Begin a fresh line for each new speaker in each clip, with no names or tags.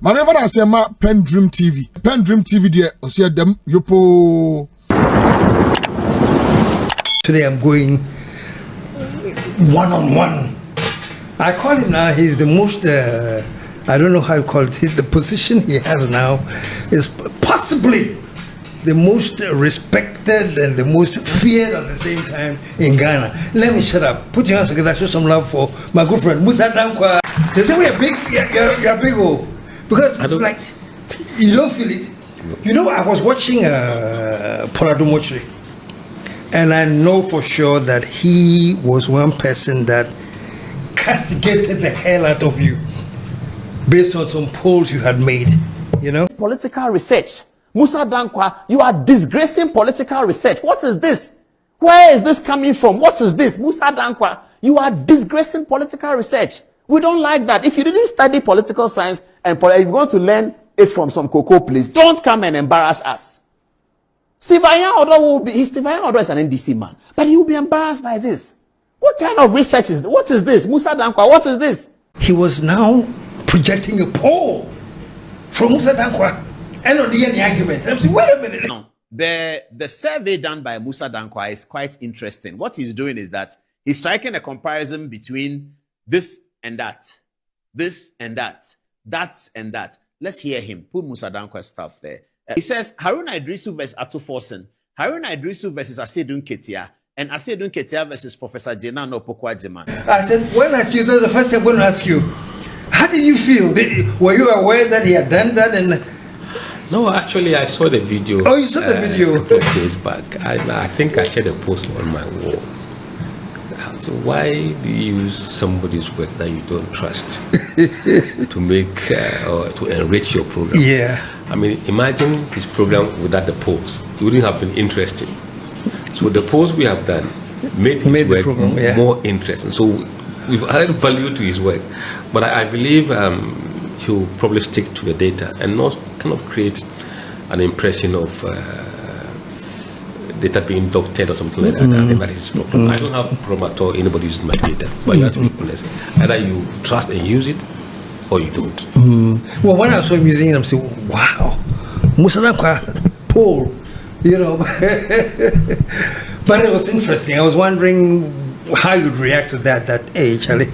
Maneva na say ma PENDREAM TV. PENDREAM TV there osia dem yopo.
Today I'm going one-on-one. I call him now, he's the most, I don't know how you call it, the position he has now is possibly the most respected and the most feared at the same time in Ghana. Let me shut up. Put your hands together, show some love for my good friend, Musa Dankwah. They say we're big, you're big, oh. Because it's like, you don't feel it. You know, I was watching Adom Otchere, and I know for sure that he was one person that castigated the hell out of you based on some polls you had made, you know?
Political research. Musa Dankwah, you are disgracing political research. What is this? Where is this coming from? What is this? Musa Dankwah, you are disgracing political research. We don't like that. If you didn't study political science and if you're going to learn it from some cocoa, please don't come and embarrass us. Stephen Adom will be, Stephen Adom is an NDC man, but he will be embarrassed by this. What kind of research is this? What is this? Musa Dankwah, what is this?
He was now projecting a poll from Musa Dankwah. And on the any argument. I'm saying, wait a minute.
No, the survey done by Musa Dankwah is quite interesting. What he's doing is that he's striking a comparison between this and that, this and that, that and that. Let's hear him. Put Musa Dankwah's stuff there. He says, Haruna Idrisu versus Forson. Haruna Idrisu versus Asedun Ketia. And Asedun Ketia versus Professor Jena Nopokwa-Jeman.
I said, when I asked you, that's the first thing I'm going to ask you. How did you feel? Were you aware that he had done that? And
no, actually, I saw the video.
Oh, you saw the video?
A couple of days back. I think I shared a post on my wall. So why do you use somebody's work that you don't trust to make or to enrich your program?
Yeah.
I mean, imagine his program without the post. It wouldn't have been interesting. So the post we have done made his work program, more interesting. So we've added value to his work. But I believe he'll probably stick to the data and not kind of create an impression of data being doctored or something like that. I think that is his problem. I don't have a problem at all anybody using my data, but you have to be honest. Either you trust and use it or you don't.
Well, when I saw him using it, I'm saying, wow, Musa Dankwah, Paul, you know. But it was interesting. I was wondering how you'd react to that age, Charlie.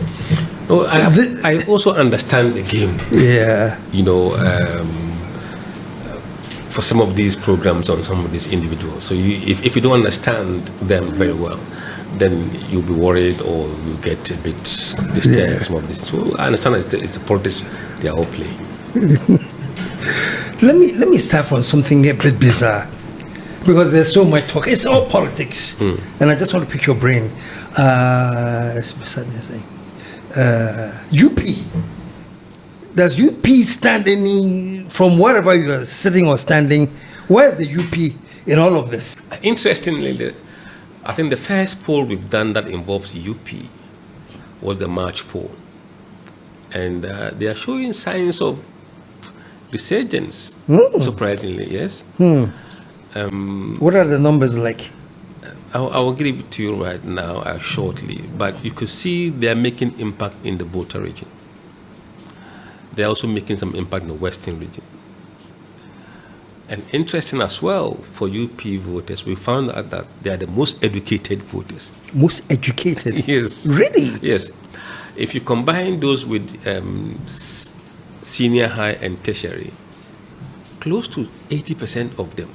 No, I also understand the game.
Yeah.
You know, for some of these programs on some of these individuals. So if you don't understand them very well, then you'll be worried or you'll get a bit disturbed. Some of this. So I understand it's the politics they are all playing.
Let me start from something a bit bizarre, because there's so much talk. It's all politics, and I just want to pick your brain. UP. Does UP stand any, from wherever you are sitting or standing, where's the UP in all of this?
Interestingly, I think the first poll we've done that involves UP was the March poll. And they are showing signs of resurgence, surprisingly, yes.
What are the numbers like?
I will give it to you right now shortly, but you could see they are making impact in the voter region. They're also making some impact in the Western region. And interesting as well for UP voters, we found out that they are the most educated voters.
Most educated?
Yes.
Really?
Yes. If you combine those with senior high and tertiary, close to 80% of them,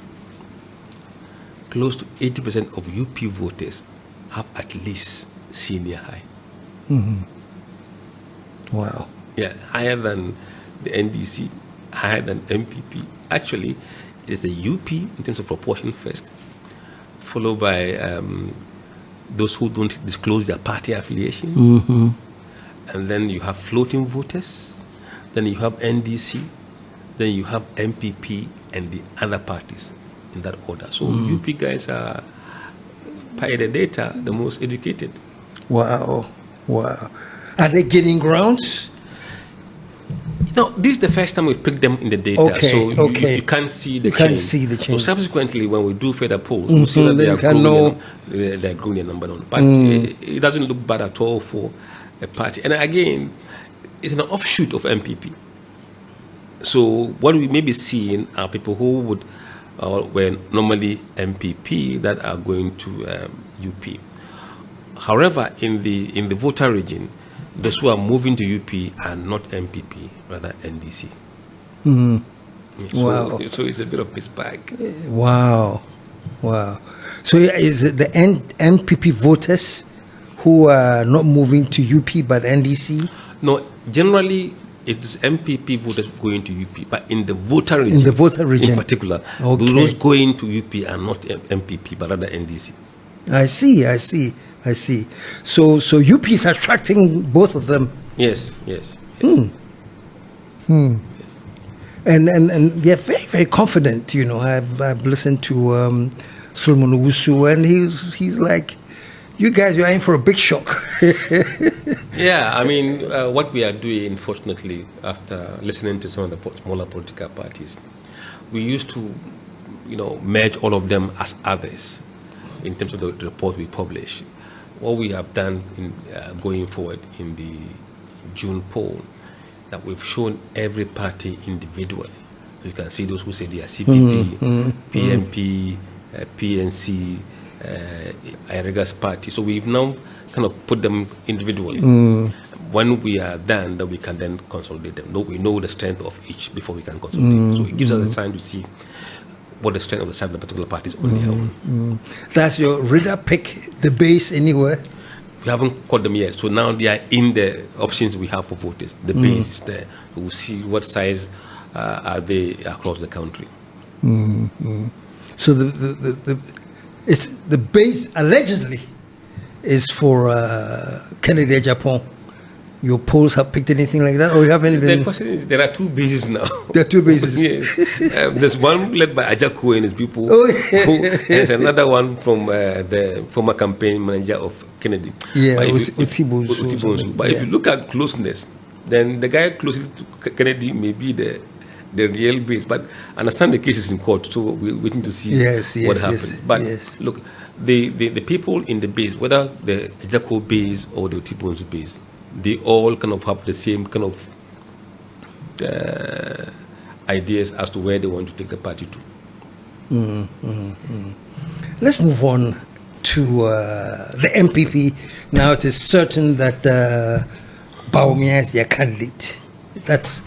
close to 80% of UP voters have at least senior high.
Wow.
Yeah, higher than the NDC, higher than MPP. Actually, it's the UP in terms of proportion first, followed by those who don't disclose their party affiliation. And then you have floating voters, then you have NDC, then you have MPP and the other parties in that order. So UP guys are, by the data, the most educated.
Wow. Wow. Are they getting grounds?
No, this is the first time we've picked them in the data, so you can't see the change.
You can't see the change.
So subsequently, when we do further polls, we'll see that they are growing their number down. But it doesn't look bad at all for a party. And again, it's an offshoot of MPP. So what we may be seeing are people who would were normally MPP that are going to UP. However, in the voter region, those who are moving to UP are not MPP, rather NDC.
Wow.
So it's a bit of mixed bag.
Wow. So is it the MPP voters who are not moving to UP but NDC?
No, generally it's MPP voters going to UP, but in the voter region, in particular, those going to UP are not MPP but rather NDC.
I see. So UP is attracting both of them.
Yes.
And they're very, very confident. You know, I've listened to Solomon Owusu, and he's like, "You guys, you're in for a big shock."
Yeah, I mean, what we are doing, fortunately, after listening to some of the smaller political parties, we used to, merge all of them as others in terms of the report we publish. What we have done in going forward in the June poll, that we've shown every party individually. You can see those who say they are CPP, PMP, PNC, Irega's party. So we've now kind of put them individually. When we are done, that we can then consolidate them. We know the strength of each before we can consolidate. So it gives us a time to see what the strength of the side of the particular party is on their own.
Does your reader pick the base anywhere?
We haven't caught them yet. So now they are in the options we have for voters. The base is there. We'll see what size are they across the country.
So it's the base allegedly is for Kennedy Japan. Your polls have picked anything like that, or you haven't even?
The question is, there are two bases now.
There are two bases.
Yes. There's one led by Ajako and his people. There's another one from the former campaign manager of Kennedy.
Yeah,
Utibonsu. But if you look at closeness, then the guy closest to Kennedy may be the real base. But I understand the case is in court, so we're waiting to see what happens. But look, the people in the base, whether the Ajako base or the Utibonsu base, they all kind of have the same kind of ideas as to where they want to take the party to.
Let's move on to the MPP. Now it is certain that Bawumia is their candidate. That's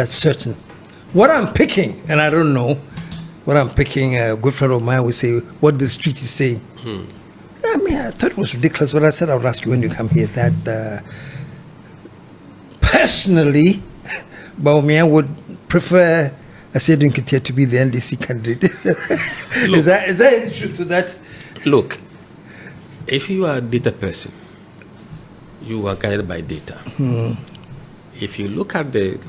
certain. What I'm picking, and I don't know, what I'm picking, a good friend of mine would say, what the street is saying. I mean, I thought it was ridiculous, but I said I would ask you when you come here that personally, Bawumia would prefer Asiedu Nketia to be the NDC candidate. Is there any truth to that?
Look, if you are a data person, you are guided by data. If you look at the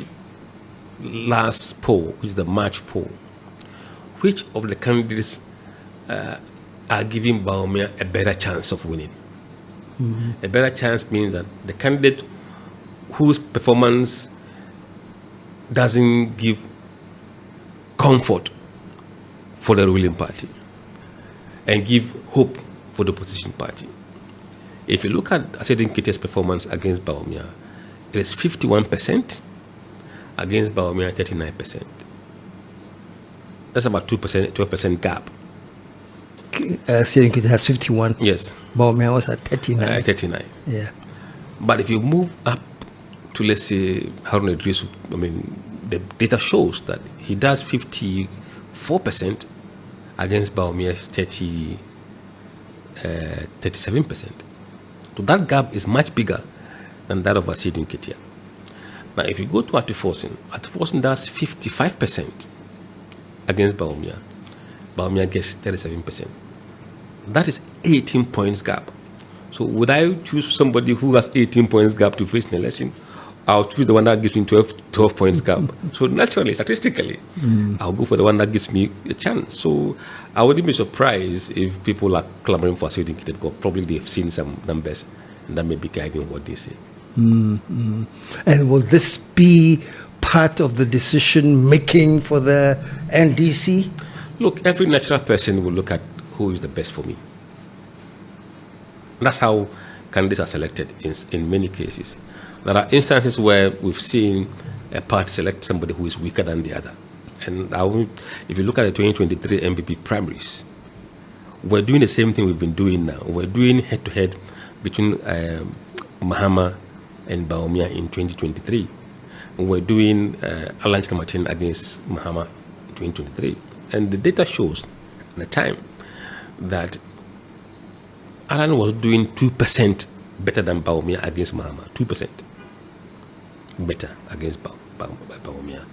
last poll, which is the March poll, which of the candidates are giving Bawumia a better chance of winning? A better chance means that the candidate whose performance doesn't give comfort for the ruling party and give hope for the opposition party. If you look at Asiedu Nketia's performance against Bawumia, it is 51% against Bawumia 39%. That's about 12% gap.
Asiedu Nketia has 51.
Yes.
Bawumia was at 39.
39.
Yeah.
But if you move up to, let's say, Haruna Idrisu, I mean, the data shows that he does 54% against Bawumia's 37%. So that gap is much bigger than that of Asiedu Nketia. Now, if you go to Forson does 55% against Bawumia. Bawumia gets 37%. That is 18 points gap. So would I choose somebody who has 18 points gap to face an election? I'll choose the one that gives me 12 points gap. So naturally, statistically, I'll go for the one that gives me a chance. So I wouldn't be surprised if people are clamoring for Asiedu Nketia because probably they've seen some numbers and that may be guiding what they say.
And will this be part of the decision making for the NDC?
Look, every natural person will look at who is the best for me. That's how candidates are selected in many cases. There are instances where we've seen a party select somebody who is weaker than the other. And if you look at the 2023 MPP primaries, we're doing the same thing we've been doing now. We're doing head-to-head between Mahama and Bawumia in 2023. We're doing Alan Martin against Mahama in 2023. And the data shows at the time that Alan was doing 2% better than Bawumia against Mahama. 2% better against Bawumia.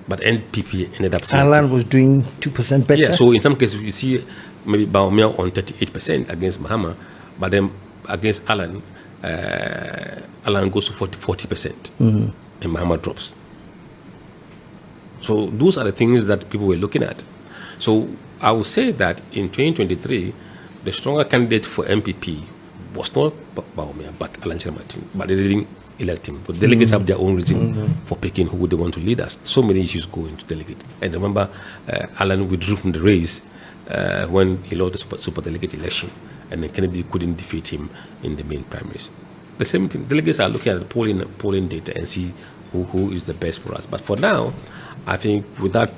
But NPP ended up saying
Alan was doing 2% better?
Yeah, so in some cases you see maybe Bawumia on 38% against Mahama, but then against Alan, Alan goes to 40%, and Mahama drops. So those are the things that people were looking at. So I would say that in 2023, the stronger candidate for MPP was not Bawumia, but Alan Martin, but they didn't elect him. But delegates have their own reason for picking who they want to lead us. So many issues go into delegate. And remember, Alan withdrew from the race when he lost the super delegate election, and then Kennedy couldn't defeat him in the main primaries. The same thing, delegates are looking at the polling data and see who is the best for us. But for now, I think without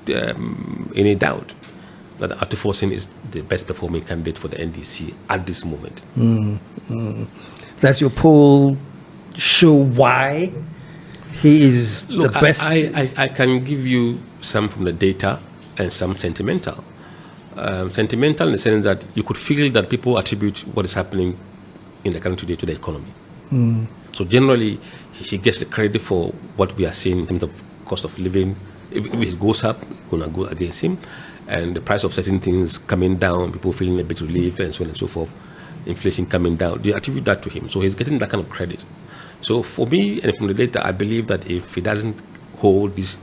any doubt that Forson is the best performing candidate for the NDC at this moment.
Does your poll show why he is the best?
I can give you some from the data and some sentimental. Sentimental in the sense that you could feel that people attribute what is happening in the country today to the economy. So generally, he gets the credit for what we are seeing in terms of cost of living. If it goes up, it's going to go against him. And the price of certain things coming down, people feeling a bit relief and so on and so forth, inflation coming down, they attribute that to him. So he's getting that kind of credit. So for me, and from the data, I believe that if he doesn't hold this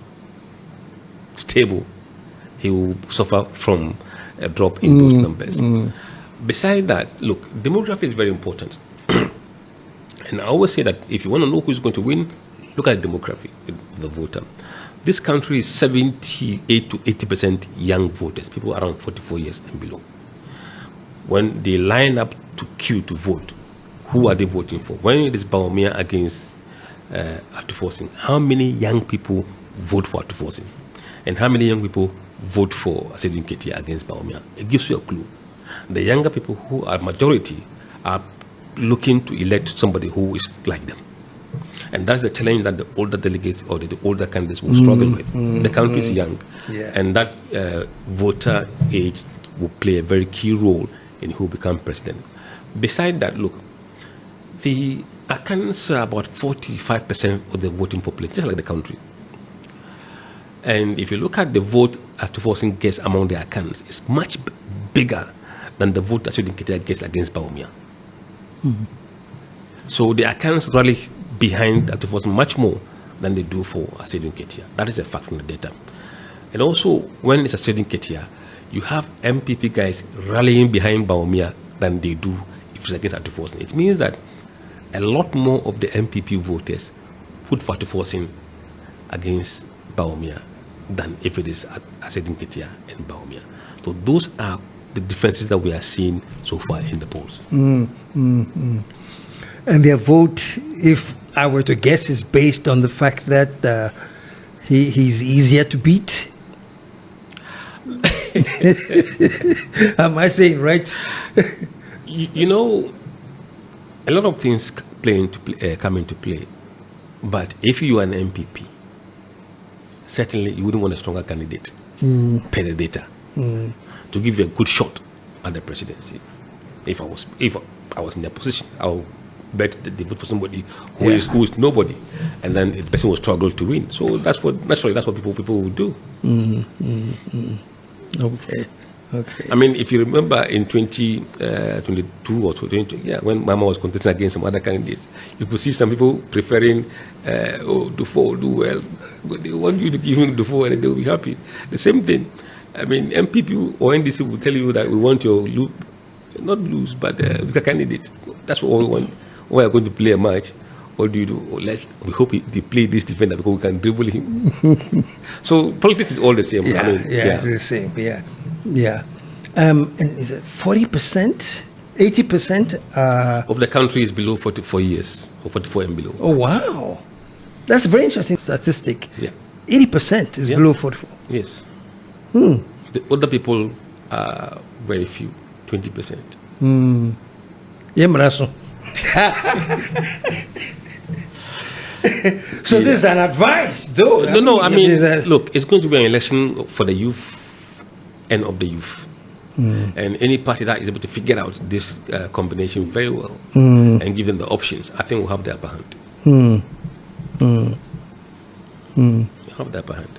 stable, he will suffer from a drop in those numbers. Besides that, look, demography is very important. And I always say that if you want to know who's going to win, look at the demography of the voter. This country is 78 to 80% young voters, people around 44 years and below. When they line up to queue to vote, who are they voting for? When it is Bawumia against Forson, how many young people vote for Forson? And how many young people vote for Asedin Ketia against Bawumia? It gives you a clue. The younger people who are majority are looking to elect somebody who is like them. And that's the challenge that the older delegates or the older candidates will struggle with. The country is young, and that voter age will play a very key role in who become president. Beside that, look, the Akans are about 45% of the voting population, just like the country. And if you look at the vote Forson gets among the Akans, it's much bigger than the vote that Ketia gets against Bawumia. So the Akans rally behind Forson much more than they do for Asedin Ketia. That is a fact from the data. And also, when it's Asedin Ketia, you have MPP guys rallying behind Bawumia than they do if it's against Forson. It means that a lot more of the MPP voters vote for Forson against Bawumia than if it is Asedin Ketia and Bawumia. So those are the differences that we are seeing so far in the polls.
And their vote, if I were to guess, is based on the fact that he's easier to beat. Am I saying right?
You know, a lot of things come into play. But if you are an MPP, certainly you wouldn't want a stronger candidate per the data to give you a good shot at the presidency. If I was in their position, I would bet that they vote for somebody who is nobody, and then the person will struggle to win. So that's what people will do.
Okay.
I mean, if you remember in 2022 or 2020, when Mama was contesting against some other candidates, you could see some people preferring Dufo do well. But they want you to give him Dufo and they will be happy. The same thing. I mean, MPP or NDC will tell you that we want your not lose, but the candidates. That's what we want. We are going to play a match. What do you do? We hope they play this defender because we can dribble him. So politics is all the same.
It's the same. And is it 40%, 80%
of the country is below 44 years or 44 and below?
Oh wow! That's a very interesting statistic.
Yeah.
80% is
Yeah.
below 44.
Yes. The older people are very few, 20%.
Yeah, Maraso. So this is an advice, though.
No. I mean,
it is a-
look, it's going to be an election for the youth and of the youth. And any party that is able to figure out this combination very well and give them the options, I think will have the upper hand. Have the upper hand.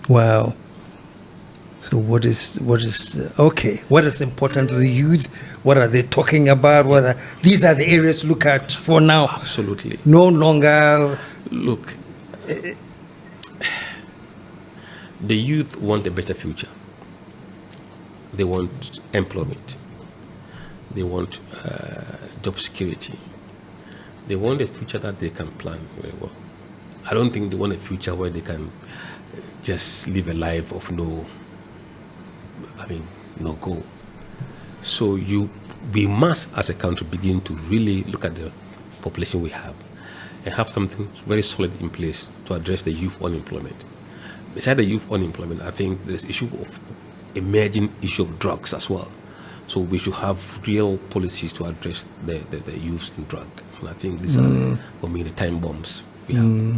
Wow. So what is okay? What is important to the youth? What are they talking about? These are the areas to look at for now.
Absolutely.
No longer.
Look, the youth want a better future. They want employment. They want job security. They want a future that they can plan very well. I don't think they want a future where they can just live a life of no goal. So we must, as a country, begin to really look at the population we have and have something very solid in place to address the youth unemployment. Besides the youth unemployment, I think there's issue of emerging issue of drugs as well. So we should have real policies to address the youth in drug. And I think these are, for me, the time bombs we have.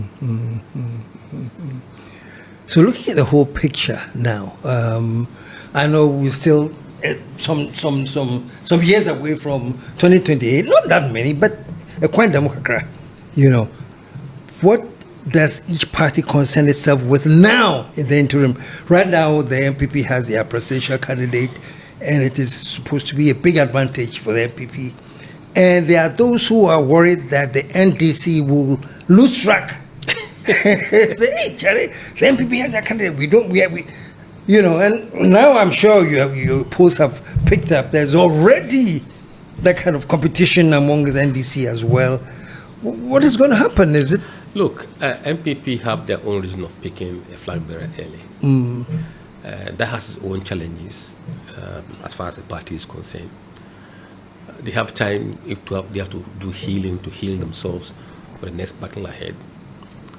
So looking at the whole picture now, I know we're still some years away from 2028. Not that many, but quite a you know. What does each party concern itself with now in the interim? Right now, the MPP has their presidential candidate, and it is supposed to be a big advantage for the MPP. And there are those who are worried that the NDC will lose track. Say, hey, Charlie, the MPP has a candidate. And now I'm sure your polls have picked up. There's already that kind of competition among the NDC as well. What is going to happen? Is it?
Look, MPP have their own reason of picking a flag bearer early. That has its own challenges as far as the party is concerned. They have time they have to do healing to heal themselves for the next battle ahead.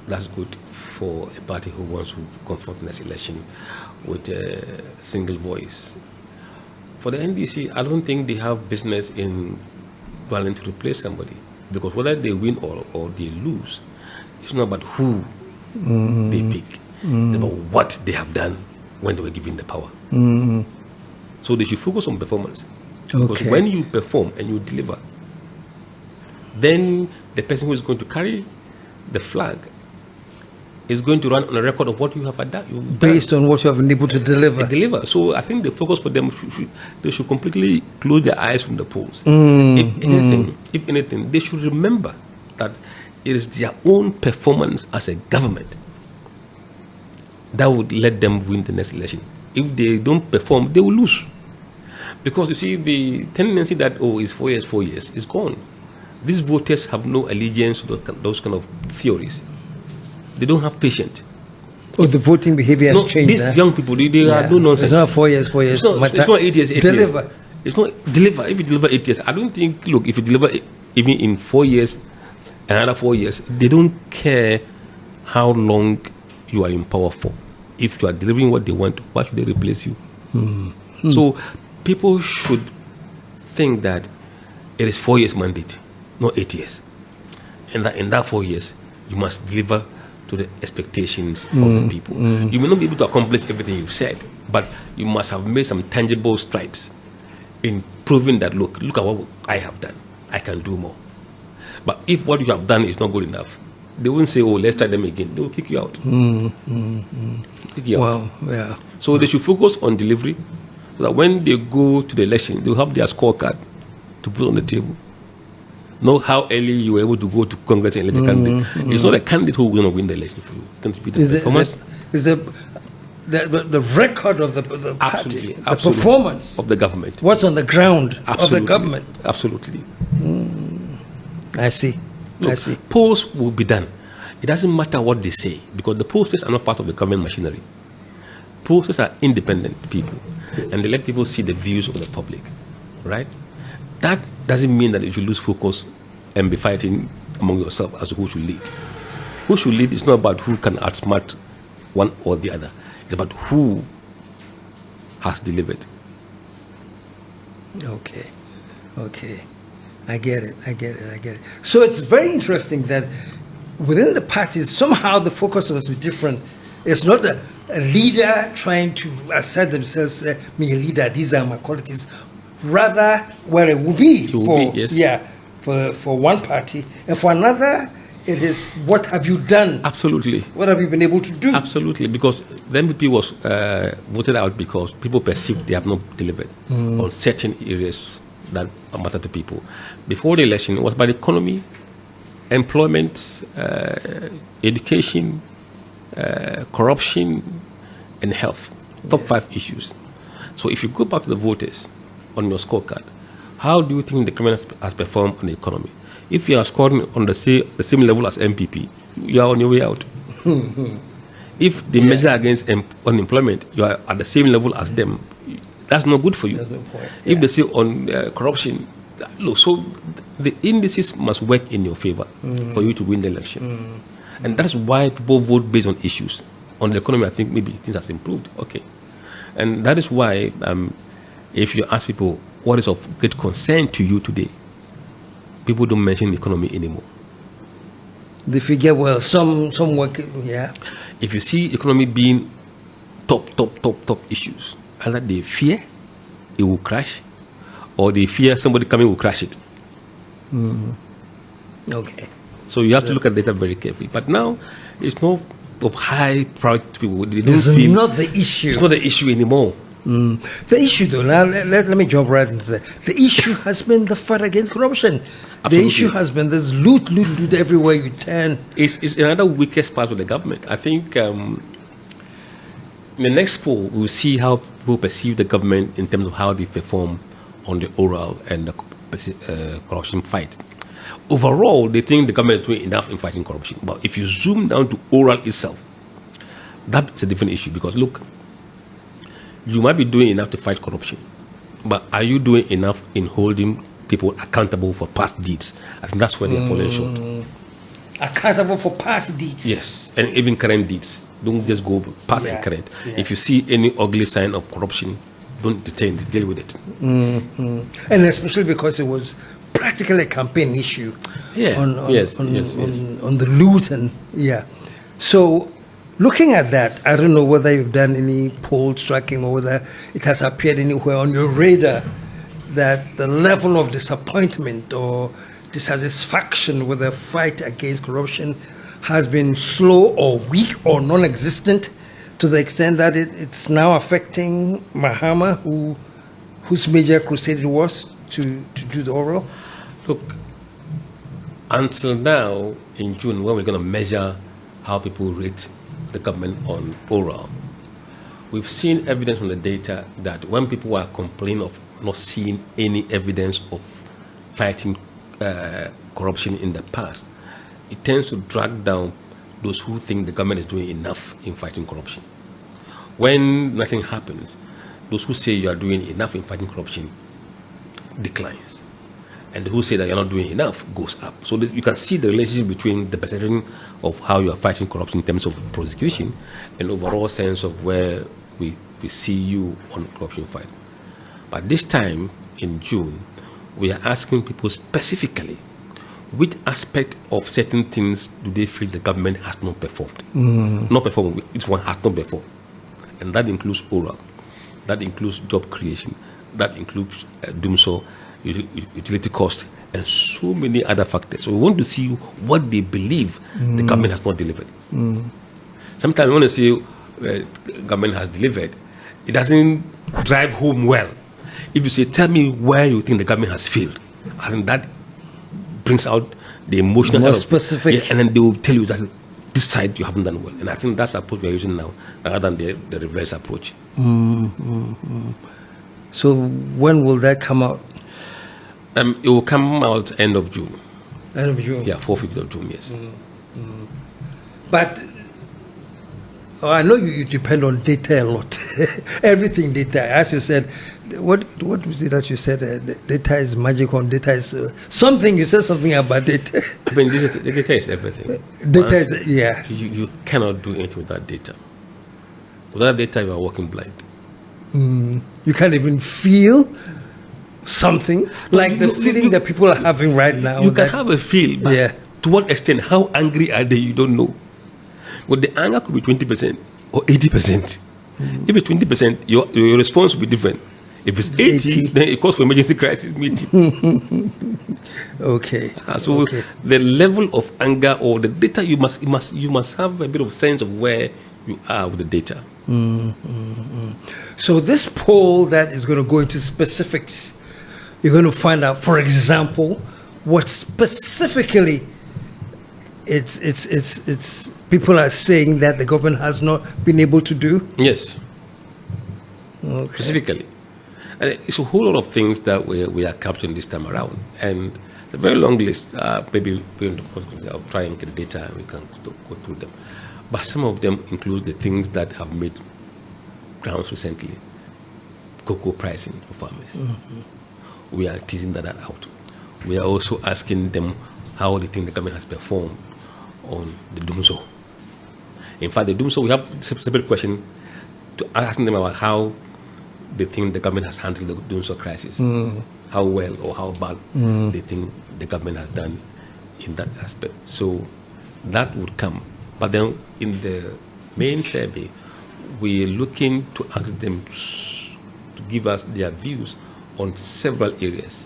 That's good for a party who wants to confront the next election with a single voice. For the NDC, I don't think they have business in planning to replace somebody, because whether they win or they lose, it's not about who they pick. It's about what they have done when they were given the power. So they should focus on performance. Because when you perform and you deliver, then the person who is going to carry the flag is going to run on a record of what you have done.
Based on what you have been able to deliver.
So I think the focus for them, they should completely close their eyes from the polls. If anything, they should remember that it is their own performance as a government that would let them win the next election. If they don't perform, they will lose. Because you see, the tendency that, it's 4 years, is gone. These voters have no allegiance to those kind of theories. They don't have patience.
The voting behavior has changed.
These young people, they are no nonsense.
It's not 4 years.
It's not 8 years.
Deliver.
It's not deliver. If you deliver 8 years, I don't think, look, if you deliver even in 4 years, another 4 years, they don't care how long you are in power for. If you are delivering what they want, why should they replace you? So people should think that it is 4 years mandate, not 8 years. And that in that 4 years, you must deliver to the expectations of the people. You may not be able to accomplish everything you've said, but you must have made some tangible strides in proving that, look at what I have done. I can do more. But if what you have done is not good enough, they won't say, let's try them again. They will kick you out. Kick you out.
Yeah.
So they should focus on delivery, so that when they go to the election, they'll have their scorecard to put on the table. Know how early you were able to go to Congress and elect a candidate. It's not a candidate who will win the election for you. It can be the performance.
Is the record of the party, the performance
of the government.
What's on the ground of the government?
Absolutely.
I see.
Look, polls will be done. It doesn't matter what they say, because the pollsters are not part of the government machinery. Pollsters are independent people, and they let people see the views of the public, right? That doesn't mean that you should lose focus and be fighting among yourself as to who should lead. who should lead is not about who can outsmart one or the other. It's about who has delivered.
Okay. I get it. So it's very interesting that within the parties, somehow the focus must be different. It's not a leader trying to assert themselves, me a leader, these are my qualities. Rather, where it will be for one party, and for another, it is what have you done?
Absolutely.
What have you been able to do?
Absolutely, because the MVP was voted out because people perceived they have not delivered on certain areas that matter to people. Before the election, it was about economy, employment, education, corruption, and health. Top 5 issues. So if you go back to the voters on your scorecard, how do you think the government has performed on the economy? If you are scoring on the same level as MPP, you are on your way out. If they measure against unemployment, you are at the same level as them. That's not good for you. If they say on corruption, look, so the indices must work in your favor for you to win the election. And that's why people vote based on issues. On the economy, I think maybe things have improved. Okay. And that is why if you ask people what is of great concern to you today, people don't mention the economy anymore.
They figure, well, some work, yeah.
If you see economy being top issues, either they fear it will crash, or they fear somebody coming will crash it.
Okay.
So you have to look at data very carefully. But now, it's not of high priority to people. They don't
It's
feel
not the issue.
It's not the issue anymore.
The issue, though, now let me jump right into that. The issue has been the fight against corruption.
Absolutely.
The issue has been this loot everywhere you turn.
It's another weakest part of the government. I think in the next poll, we'll see how people perceive the government in terms of how they perform on the oral and the corruption fight. Overall, they think the government is doing enough in fighting corruption. But if you zoom down to oral itself, that's a different issue. Because look, you might be doing enough to fight corruption, but are you doing enough in holding people accountable for past deeds? I think that's where they're falling short.
Accountable for past deeds.
Yes, and even current deeds. Don't just go past and current. If you see any ugly sign of corruption, don't detain it, deal with it.
And especially because it was practically a campaign issue on the loot and So looking at that, I don't know whether you've done any poll tracking or whether it has appeared anywhere on your radar that the level of disappointment or dissatisfaction with the fight against corruption has been slow or weak or non-existent to the extent that it's now affecting Mahama, whose major crusade it was to do the oral?
Look, until now, in June, when we're going to measure how people rate the government on oral, we've seen evidence from the data that when people are complaining of not seeing any evidence of fighting corruption in the past, it tends to drag down those who think the government is doing enough in fighting corruption. When nothing happens, those who say you are doing enough in fighting corruption declines. And who say that you're not doing enough goes up. So you can see the relationship between the perception of how you are fighting corruption in terms of prosecution and overall sense of where we see you on corruption fight. But this time in June, we are asking people specifically which aspect of certain things do they feel the government has not performed. Not performed, which one has not performed. And that includes oral, that includes job creation, that includes DUMSO, utility cost, and so many other factors. So we want to see what they believe the government has not delivered. Sometimes we want to say government has delivered. It doesn't drive home well. If you say, tell me where you think the government has failed, I think that brings out the emotional
more specific.
Yeah, and then they will tell you that this side you haven't done well. And I think that's the approach we're using now, rather than the reverse approach.
So when will that come out?
It will come out end of June.
End of June?
Yeah, 4th week of June, yes.
But I know you depend on data a lot. Everything data. As you said, what was it that you said? Data is magic, on data is something. You said something about data.
I mean, the data is everything.
Data is, yeah.
You cannot do anything without data. Without data, you are walking blind.
You can't even feel something like the feeling that people are having right now.
You can have a feel, but to what extent? How angry are they? You don't know. But the anger could be 20% or 80%. If it's 20%, your response will be different. If it's 80, then it calls for emergency crisis meeting.
Okay.
So the level of anger or the data, you must have a bit of sense of where you are with the data.
So this poll that is going to go into specifics, you're going to find out, for example, what specifically it's people are saying that the government has not been able to do.
Yes.
Okay.
Specifically. And it's a whole lot of things that we are capturing this time around. And it's a very long list. Maybe I'll try and get the data and we can go through them. But some of them include the things that have made grounds recently. Cocoa pricing for farmers. We are teasing that out. We are also asking them how they think the government has performed on the Dumso. In fact, the Dumso, we have a separate question to asking them about how they think the government has handled the Dumso crisis. How well or how bad they think the government has done in that aspect. So that would come. But then in the main survey, we're looking to ask them to give us their views on several areas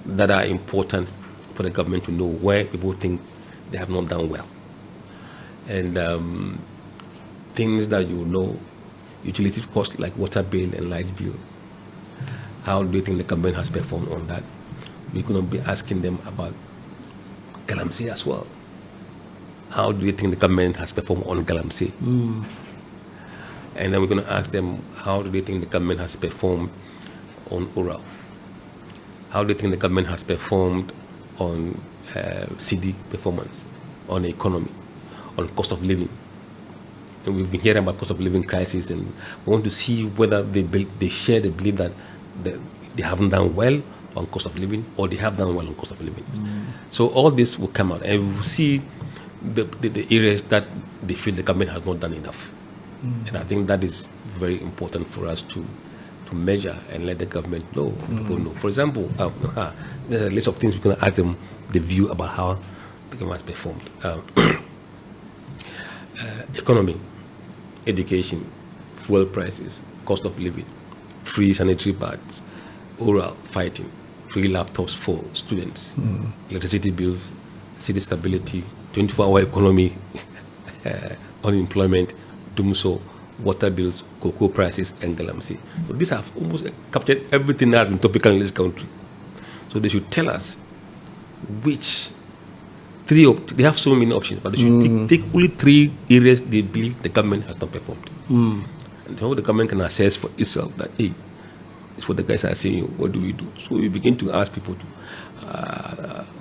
that are important for the government to know where people think they have not done well. And things that you know, utility costs like water bill and light bill, how do you think the government has performed on that? We're going to be asking them about Galamsey as well. How do you think the government has performed on Galamsey? And then we're going to ask them, how do they think the government has performed on Ural? How do you think the government has performed on CD performance, on the economy, on cost of living? And we've been hearing about cost of living crisis, and we want to see whether they share the belief that they haven't done well on cost of living, or they have done well on cost of living. So all this will come out, and we will see the areas that they feel the government has not done enough. And I think that is very important for us to measure and let the government know, people know. For example, there's a list of things we're going to ask them the view about how the government has performed. Economy, education, fuel prices, cost of living, free sanitary pads, oral fighting, free laptops for students, electricity bills, city stability, 24-hour economy, unemployment, Dumso, water bills, cocoa prices, and Galamsey. So these have almost captured everything that has been topical in this country. So they should tell us which they have so many options, but they should take only 3 areas they believe the government has not performed. And how the government can assess for itself that, hey, it's what the guys are saying, what do we do? So we begin to ask people to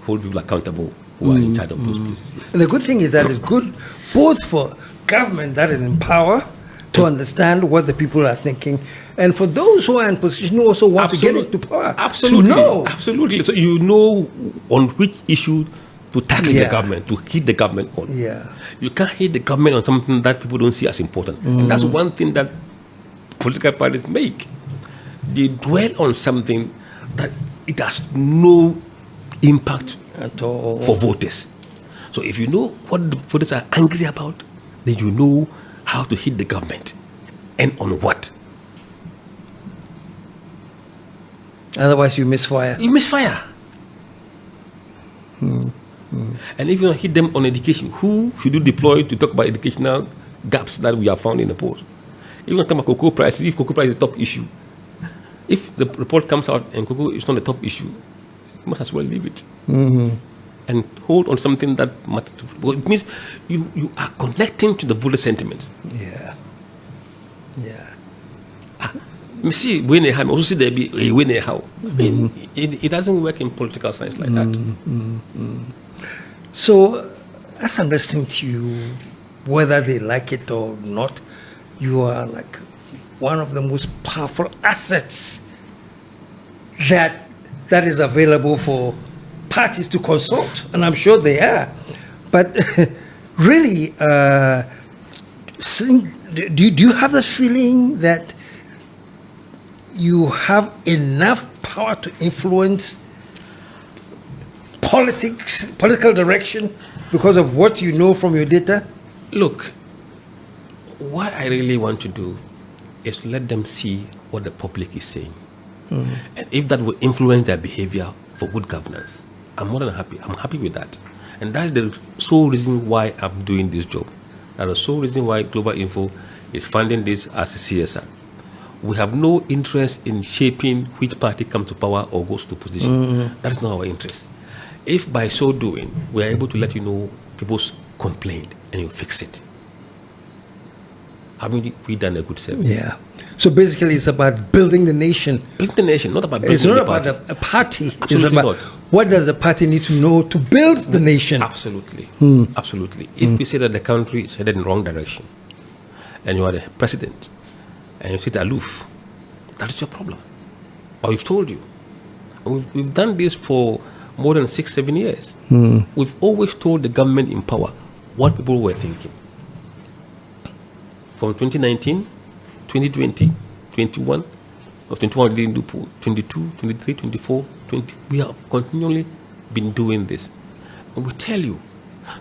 hold people accountable who are in charge of those places. Yes.
And the good thing is that it's good both for government that is in power to understand what the people are thinking, and for those who are in position who also want to get into power to know.
Absolutely. So you know on which issue to tackle the government, to hit the government on. You can't hit the government on something that people don't see as important. And that's one thing that political parties make. They dwell on something that it has no impact
at all
for voters. So if you know what the voters are angry about, then you know how to hit the government and on what.
Otherwise you misfire.
You misfire. And if you don't hit them on education, who should you deploy to talk about educational gaps that we have found in the polls? If you want to talk about cocoa prices, if cocoa price is the top issue, if the report comes out and cocoa is not the top issue, you must as well leave it. And hold on something that matters. It means you are connecting to the voter sentiment. Me see when they have also see there be a winner how. I mean, it doesn't work in political science like that.
So, as I'm listening to you, whether they like it or not, you are like one of the most powerful assets that is available for parties to consult, and I'm sure they are. But really, do you have the feeling that you have enough power to influence political direction because of what you know from your data?
Look, what I really want to do is let them see what the public is saying. And if that will influence their behavior for good governance, I'm more than happy. I'm happy with that. And that's the sole reason why I'm doing this job. That's the sole reason why Global Info is funding this as a CSR. We have no interest in shaping which party comes to power or goes to position. That is not our interest. If by so doing, we are able to let you know people's complaint and you fix it, haven't we done a good service?
Yeah. So basically, it's about building the nation.
Building the nation, not about building
It's not
the
about
party.
a party.
Absolutely
It's about
not.
what does the party need to know to build the nation.
Absolutely. Absolutely. If we say that the country is headed in the wrong direction, and you are the president, and you sit aloof, that is your problem. But we've told you. And we've done this for more than 6-7 years. We've always told the government in power what people were thinking. From 2019, 2020, 21, or 21 we didn't do poll, 22, 23, 24, 20. We have continually been doing this. And we tell you.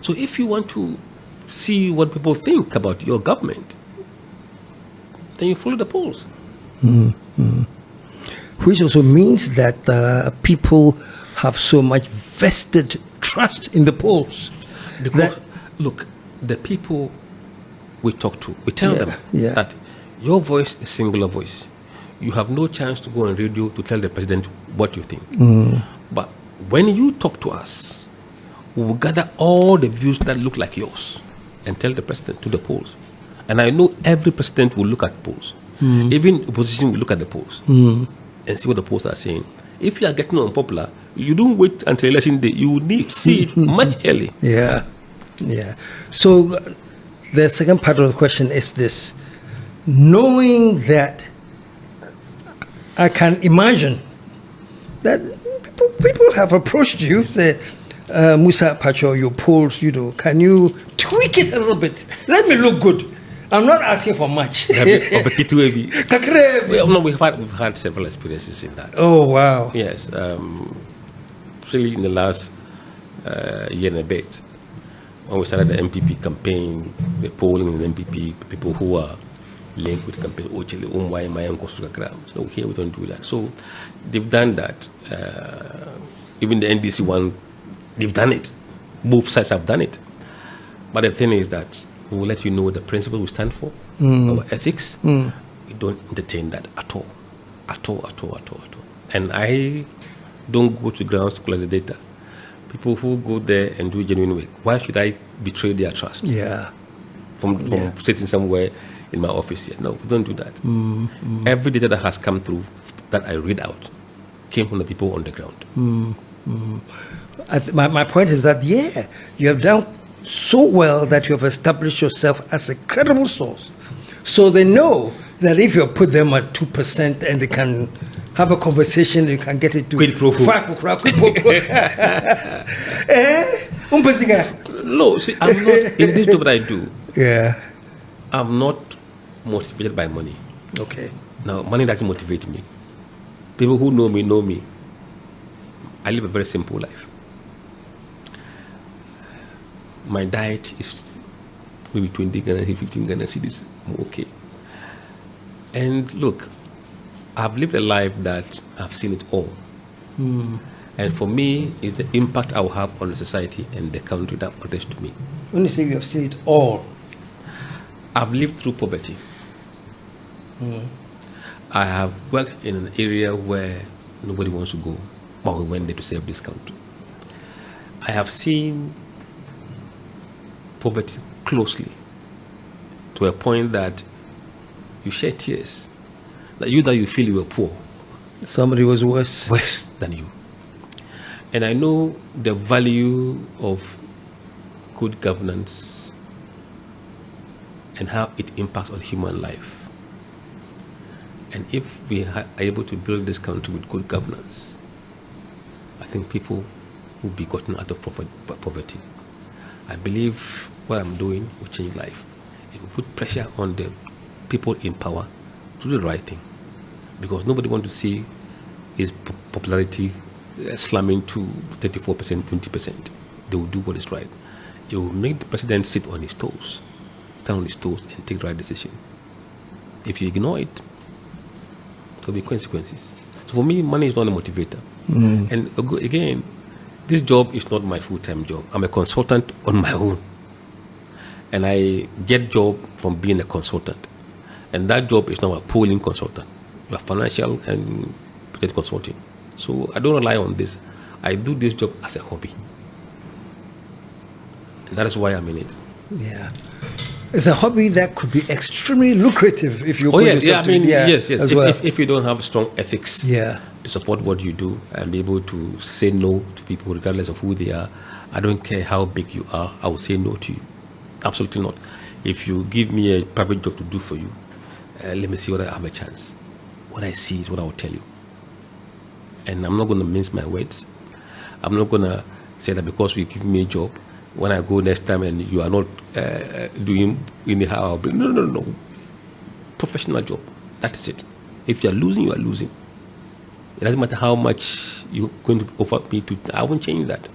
So if you want to see what people think about your government, then you follow the polls.
Which also means that people have so much vested trust in the polls.
Because, look, the people we talk to, we tell them that your voice is singular voice. You have no chance to go on radio to tell the president what you think. But when you talk to us, we will gather all the views that look like yours and tell the president to the polls. And I know every president will look at polls. Even opposition will look at the polls and see what the polls are saying. If you are getting unpopular, you don't wait until election day. You will need see it much early.
Yeah. So the second part of the question is this. Knowing that, I can imagine that people have approached you, say, Musa Pacho, your polls, can you tweak it a little bit? Let me look good. I'm not asking for much.
Well, no, we've had several experiences in that.
Oh, wow.
Yes. Really in the last year and a bit, when we started the MPP campaign, the polling in the MPP, people who are linked with the campaign, Otchere, so here we don't do that. So they've done that. Even the NDC one, they've done it. Both sides have done it. But the thing is that we will let you know the principle we stand for, our ethics. We don't entertain that at all. And I don't go to grounds to collect the data. People who go there and do genuine work, why should I betray their trust?
Yeah.
From sitting somewhere in my office here. No, we don't do that. Every data that has come through that I read out came from the people on the ground.
My point is that, you have done so well that you have established yourself as a credible source. So they know that if you put them at 2% and they can have a conversation, you can get it to 5
No, see, I'm not, in this job that I do,
Yeah.
I'm not motivated by money.
Okay.
Now, money doesn't motivate me. People who know me. I live a very simple life. My diet is maybe 20 Ghana, 15 Ghana cedis. I'm okay. And look, I've lived a life that I've seen it all. And for me, it's the impact I will have on the society and the country that matters to me.
When you say you have seen it all,
I've lived through poverty. I have worked in an area where nobody wants to go, but we went there to serve this country. I have seen poverty closely to a point that you shed tears. That you feel you were poor.
somebody was worse
Than you. And I know the value of good governance and how it impacts on human life. And if we are able to build this country with good governance, I think people will be gotten out of poverty. I believe what I'm doing will change life. It will put pressure on the people in power to do the right thing, because nobody wants to see his popularity slamming to 34%, 20%. They will do what is right. It will make the president sit on his toes, turn on his toes, and take the right decision. If you ignore it, there will be consequences. So for me, money is not a motivator. And again, this job is not my full-time job. I'm a consultant on my own. And I get job from being a consultant. And that job is not a polling consultant. You are financial and project consulting. So I don't rely on this. I do this job as a hobby. And that is why I'm in it.
Yeah. It's a hobby that could be extremely lucrative if you
yes, yes.
Well.
If you don't have strong ethics
to
support what you do and be able to say no to people regardless of who they are, I don't care how big you are, I will say no to you. Absolutely not. If you give me a private job to do for you, let me see whether I have a chance. What I see is what I will tell you. And I'm not going to mince my words. I'm not going to say that because you give me a job, when I go next time and you are not doing anyhow, I'll be, no. Professional job. That is it. If you are losing, you are losing. It doesn't matter how much you're going to offer me to. I won't change that.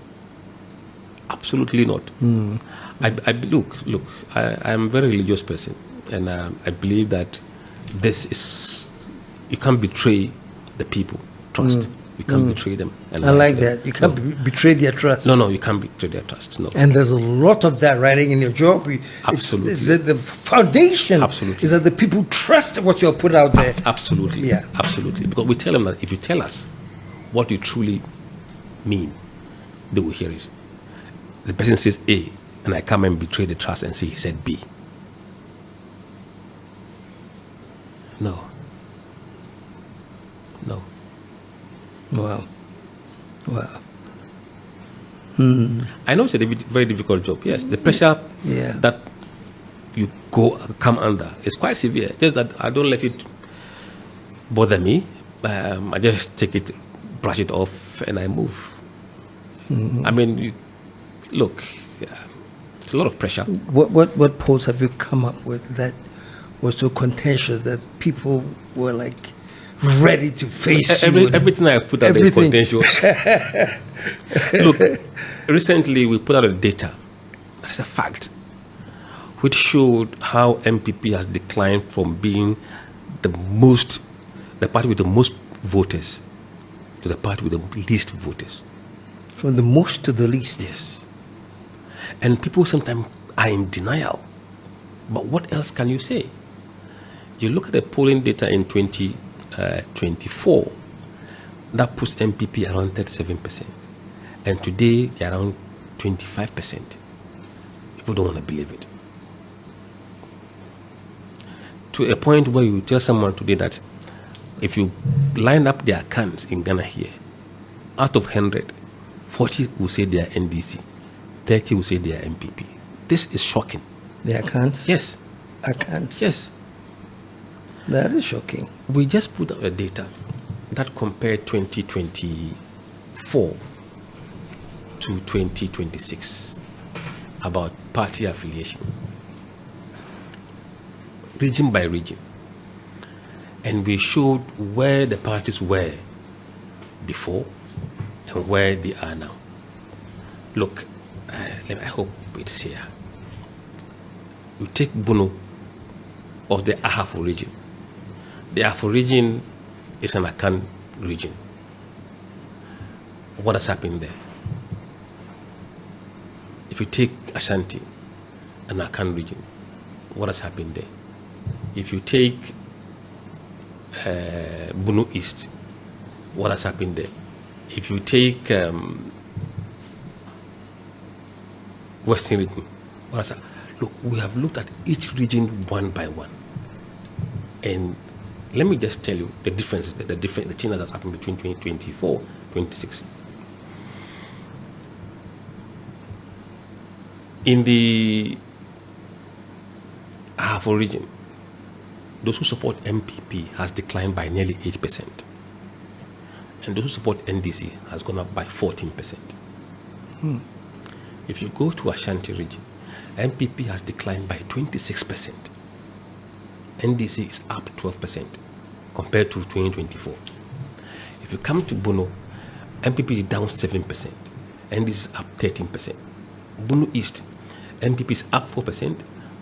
Absolutely not. Look. I am a very religious person, and I believe that this is, you can't betray the people. Trust. You can't betray them. And
I like that. You can't betray their trust.
No, you can't betray their trust. No.
And there's a lot of that writing in your job.
Absolutely.
It's the foundation is that the people trust what you're put out there.
Absolutely.
Yeah.
Absolutely. Because we tell them that if you tell us what you truly mean, they will hear it. The person says A, and I come and betray the trust and say he said B. No.
Wow.
I know it's a very difficult job. Yes, the pressure that you come under is quite severe. Just that I don't let it bother me. I just take it, brush it off, and I move. I mean, look, it's a lot of pressure.
What posts have you come up with that was so contentious that people were like ready to face you?
Everything I put out is contentious. Look, recently we put out a data, that's a fact, which showed how MPP has declined from being the party with the most voters to the party with the least voters.
From the most to the least?
Yes. And people sometimes are in denial. But what else can you say? You look at the polling data in 2024, that puts MPP around 37%. And today, they're around 25%. People don't want to believe it. To a point where you tell someone today that if you line up their accounts in Ghana here, out of 100, 40 will say they are NDC, 30 will say they are MPP. This is shocking.
Their accounts?
Yes.
Accounts?
Yes.
That is shocking.
We just put out a data that compared 2024 to 2026 about party affiliation, region by region. And we showed where the parties were before and where they are now. Look, I hope it's here. You take Bono of the Ahafo region. The Ahafo region is an Akan region. What has happened there? If you take Ashanti, an Akan region, what has happened there? If you take Bunu East, what has happened there? If you take Western region, what has happened? Look, we have looked at each region one by one. And let me just tell you the differences, the changes that happened between 2024 and 2026. In the Ahafo region, those who support MPP has declined by nearly 8%. And those who support NDC has gone up by 14%. If you go to Ashanti region, MPP has declined by 26%. NDC is up 12% compared to 2024. If you come to Bono, MPP is down 7%, NDC is up 13%. Bono East, MPP is up 4%,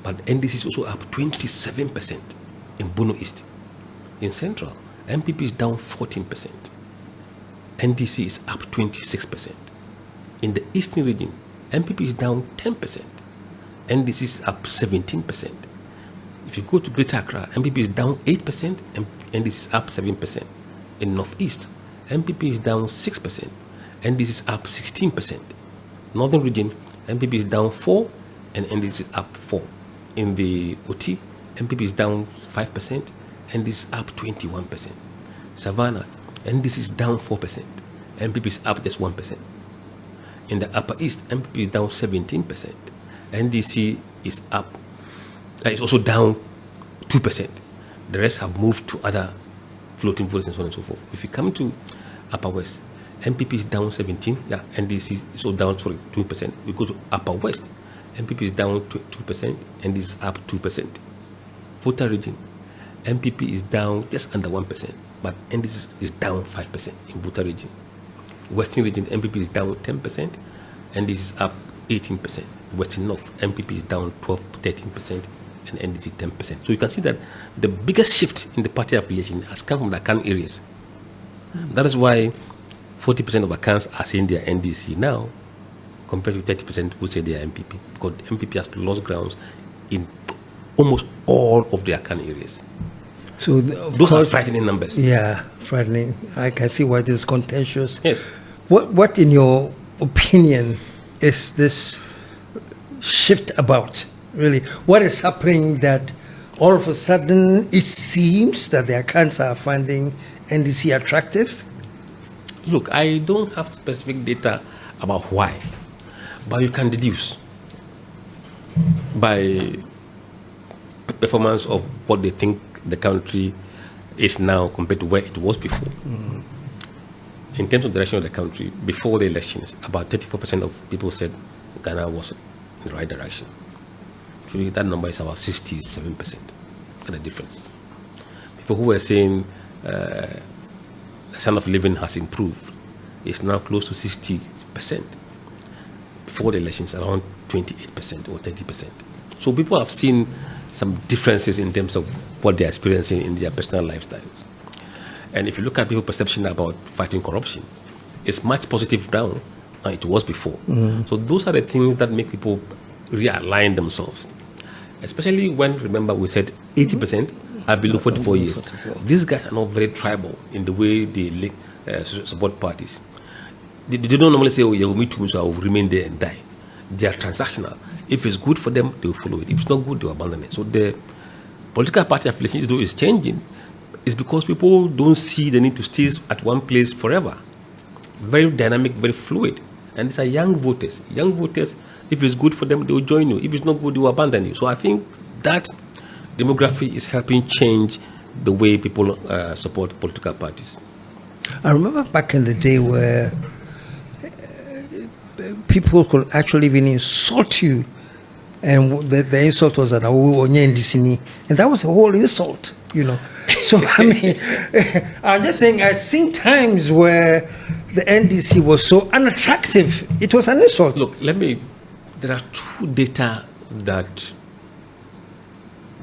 but NDC is also up 27% in Bono East. In Central, MPP is down 14%. NDC is up 26%. In the Eastern region, MPP is down 10%. NDC is up 17%. If you go to Greater Accra, MPP is down 8% and NDC is up 7%. In Northeast, MPP is down 6% and NDC is up 16%. Northern region, MPP is down 4% and NDC is up 4%. In the OT, MPP is down 5% and NDC is up 21%. Savannah, NDC is down 4%, MPP is up just 1%. In the Upper East, MPP is down 17%, NDC is up, is also down 2%. The rest have moved to other floating votes and so on and so forth. If you come to Upper West, MPP is down 17%, NDC is also down 2%. We go to Upper West, MPP is down 2%, NDC is up 2%. Volta region, MPP is down just under 1%, but NDC is down 5% in Volta region. Western region, MPP is down 10%, NDC is up 18%. Western North, MPP is down 13%, and NDC 10%. So you can see that the biggest shift in the party affiliation has come from the Akan areas. That is why 40% of Akans are saying they are NDC now, compared to 30% who say they are MPP, because MPP has lost grounds in almost all of the Akan areas.
So
those are frightening numbers.
Yeah, frightening. I can see why this is contentious.
Yes.
What in your opinion is this shift about? Really, what is happening that all of a sudden it seems that the Akans are finding NDC attractive?
Look, I don't have specific data about why, but you can deduce by performance of what they think the country is now compared to where it was before. In terms of the direction of the country, before the elections, about 34% of people said Ghana was in the right direction. Actually, that number is about 67%. Look at the difference. People who were saying the standard of living has improved is now close to 60%. Before the elections, around 28% or 30%. So people have seen some differences in terms of what they're experiencing in their personal lifestyles. And if you look at people's perception about fighting corruption, it's much positive now than it was before. So those are the things that make people realign themselves. Especially when, remember, we said 80% are below 44 years. These guys are not very tribal in the way they support parties. They don't normally say, oh, yeah, we'll meet too much, so I will remain there and die. They are transactional. If it's good for them, they will follow it. If it's not good, they will abandon it. So the political party affiliation, though is changing, is because people don't see the need to stay at one place forever. Very dynamic, very fluid. And these are young voters. Young voters, if it's good for them, they will join you. If it's not good, they will abandon you. So I think that demography is helping change the way people support political parties.
I remember back in the day where people could actually even insult you, and the insult was that and that was a whole insult, you know. So I mean, I'm just saying, I've seen times where the NDC was so unattractive, it was an insult.
Look, there are two data that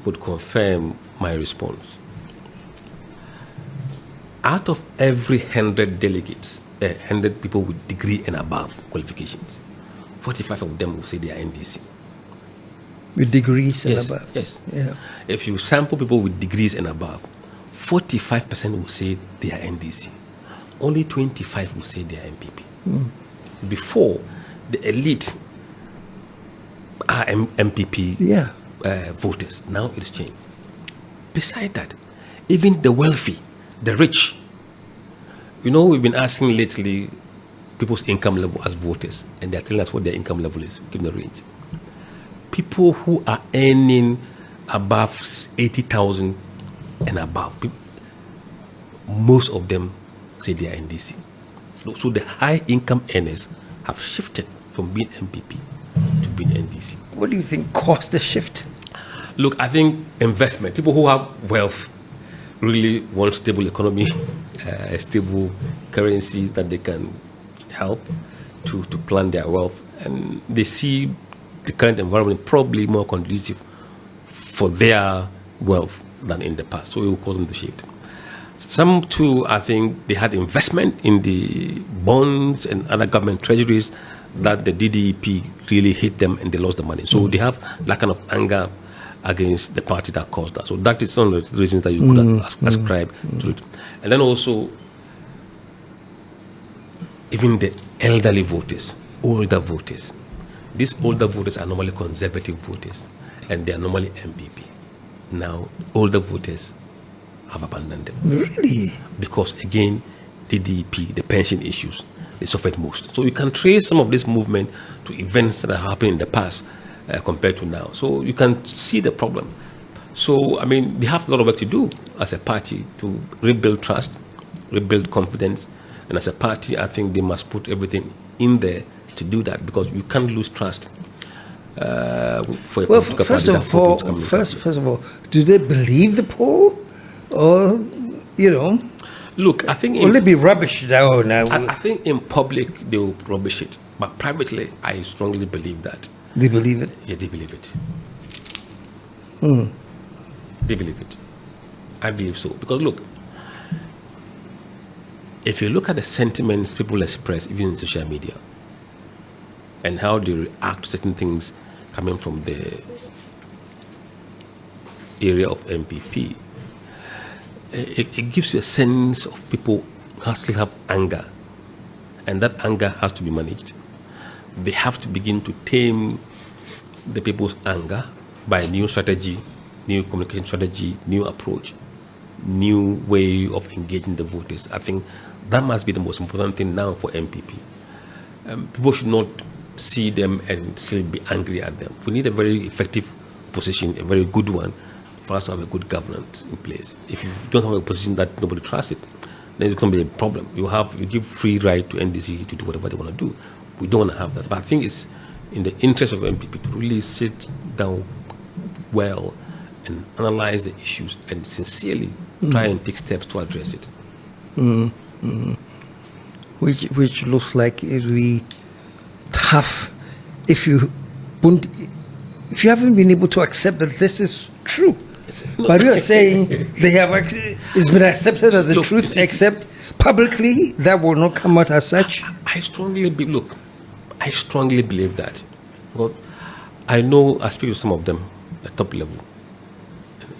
would confirm my response. Out of every 100 delegates, 100 people with degree and above qualifications, 45 of them will say they are NDC.
With degrees and
Yes,
above?
yes.
Yeah.
If you sample people with degrees and above, 45% will say they are NDC. Only 25 will say they are MPP. Before, the elite are MPP voters. Now it's changed. Beside that, even the wealthy, the rich, you know, we've been asking lately people's income level as voters, and they're telling us what their income level is, given the range. People who are earning above 80,000 and above, most of them say they are NDC. So the high income earners have shifted from being MPP to being NDC.
What do you think caused the shift?
Look, I think investment. People who have wealth really want stable economy, stable currency that they can help to plan their wealth. And they see the current environment probably more conducive for their wealth than in the past. So it will cause them to shift. Some too, I think they had investment in the bonds and other government treasuries that the DDEP really hit them and they lost the money. So they have that kind of anger against the party that caused that. So that is one of the reasons that you could ascribe to it. And then also, even the elderly voters, older voters. These older voters are normally conservative voters, and they are normally MPP. Now, older voters have abandoned them.
Really?
Because, again, the DDP, the pension issues, they suffered most. So you can trace some of this movement to events that have happened in the past compared to now. So you can see the problem. So, I mean, they have a lot of work to do as a party to rebuild trust, rebuild confidence. And as a party, I think they must put everything in there to do that, because you can't lose trust. For
well, first of all, do they believe the poll, or
Look, I think
will it be rubbish now?
I think in public they will rubbish it, but privately, I strongly believe that
they believe it.
Yeah, they believe it. They believe it. I believe so, because look, if you look at the sentiments people express, even in social media, and how they react to certain things coming from the area of MPP, it gives you a sense of people who still have anger, and that anger has to be managed. They have to begin to tame the people's anger by new strategy, new communication strategy, new approach, new way of engaging the voters. I think that must be the most important thing now for MPP. People should not see them and still be angry at them. We need a very effective position, a very good one, for us to have a good governance in place. If you don't have a position that nobody trusts it, then it's going to be a problem. You give free right to NDC to do whatever they want to do. We don't want to have that. But I think it's in the interest of MPP to really sit down well and analyze the issues and sincerely try and take steps to address it.
Which looks like it will be tough if you haven't been able to accept that this is true. But you are saying it's been accepted as a truth, except publicly that will not come out as such.
I strongly believe that. But I know, I speak to some of them at top level.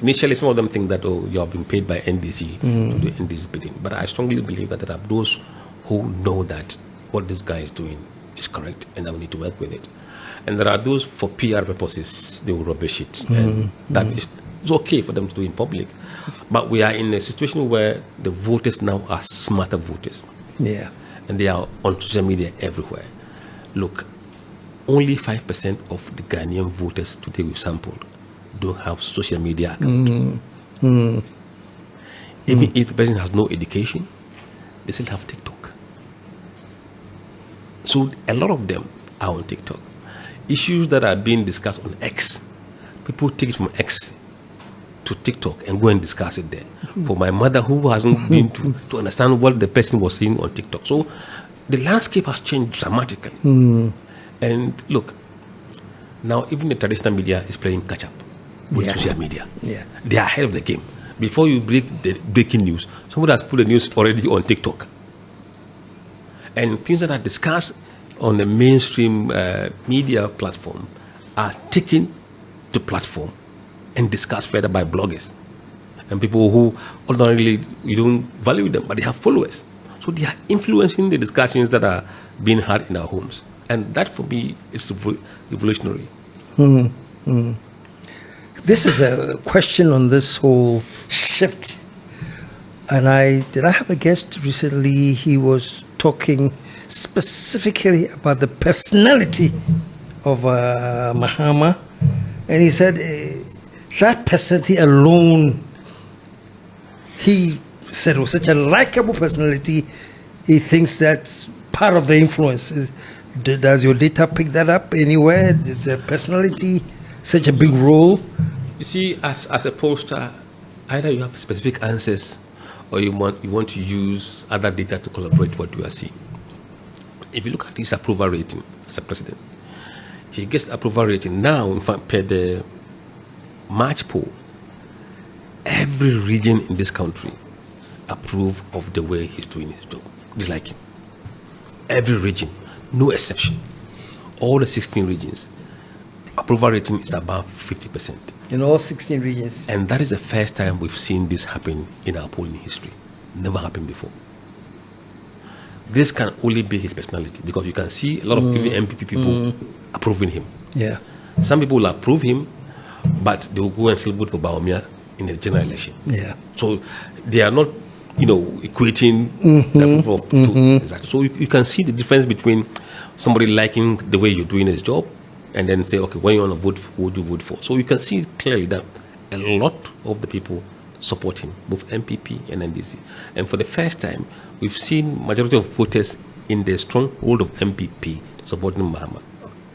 Initially, some of them think that, you have been paid by NDC to do NDC bidding. But I strongly believe that there are those who know that what this guy is doing is correct and that we need to work with it. And there are those, for PR purposes, they will rubbish it. And that is, it's okay for them to do in public. But we are in a situation where the voters now are smarter voters.
Yeah.
And they are on social media everywhere. Look, only 5% of the Ghanaian voters today we've sampled don't have social media account. Even if the person has no education, they still have TikTok. So a lot of them are on TikTok. Issues that are being discussed on X, people take it from X to TikTok and go and discuss it there. For my mother, who hasn't been to understand what the person was saying on TikTok. So the landscape has changed dramatically. And look, now even the traditional media is playing catch up with social media.
Yeah.
They are ahead of the game. Before you break the breaking news, somebody has put the news already on TikTok. And things that are discussed on the mainstream media platform are taken to platform and discussed further by bloggers and people who ordinarily you don't value them, but they have followers. So they are influencing the discussions that are being had in our homes. And that for me is revolutionary.
This is a question on this whole shift. And I have a guest recently. He was talking specifically about the personality of Mahama. And he said that personality alone he said was such a likable personality. He thinks that part of the influence is, does your data pick that up anywhere? Is the personality such a big role?
You see, as a pollster, either you have specific answers or you want to use other data to corroborate what you are seeing. If you look at his approval rating as a president, he gets approval rating now, in fact, per the March poll, every region in this country approve of the way he's doing his job. Dislike him. Every region, no exception. All the 16 regions, approval rating is above 50%.
In all 16 regions.
And that is the first time we've seen this happen in our polling history. Never happened before. This can only be his personality, because you can see a lot of even MPP people approving him.
Yeah.
Some people will approve him, but they will go and still vote for Bawumia in the general election.
Yeah.
So they are not, equating the approval of two. Exactly. So you can see the difference between somebody liking the way you're doing his job and then say, okay, when you want to vote, who would you vote for? So you can see clearly that a lot of the people support him, both MPP and NDC. And for the first time, we've seen majority of voters in the stronghold of MPP supporting Mahama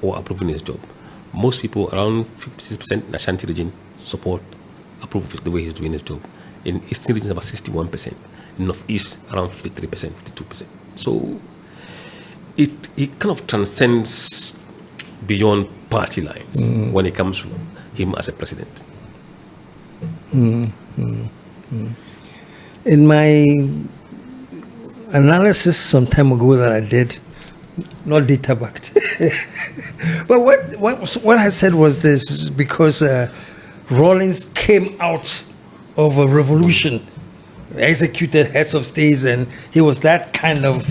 or approving his job. Most people, around 56% in Ashanti region, approve of the way he's doing his job. In Eastern region, about 61%. In Northeast, around 53%, 52%. So it kind of transcends beyond party lines when it comes to him as a president.
In my analysis some time ago that I did, not data backed, but what I said was this: because Rawlings came out of a revolution, executed heads of states, and he was that kind of